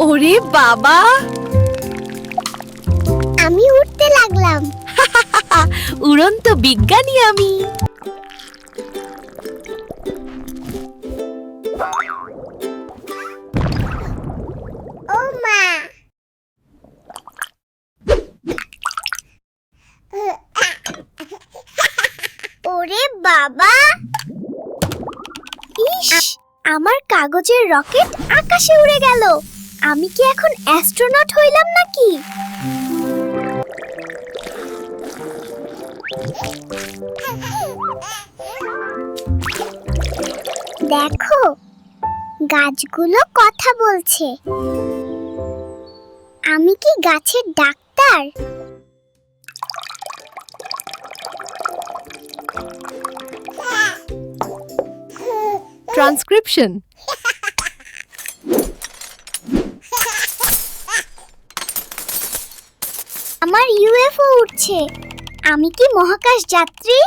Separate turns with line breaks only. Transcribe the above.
ওরে বাবা,
আমি উঠতে লাগলাম।
উড়ন্ত বিজ্ঞানী আমি।
ও মা, ওরে বাবা, ইস, আমার কাগজের রকেট আকাশে উড়ে গেল। আমি কি এখন অ্যাস্ট্রোনট হইলাম নাকি? দেখো, গাছগুলো কথা বলছে। আমি কি গাছের ডাক্তার?
ট্রান্সক্রিপশন।
আমার ইউএফও উঠছে। আমি কি মহাকাশ যাত্রী?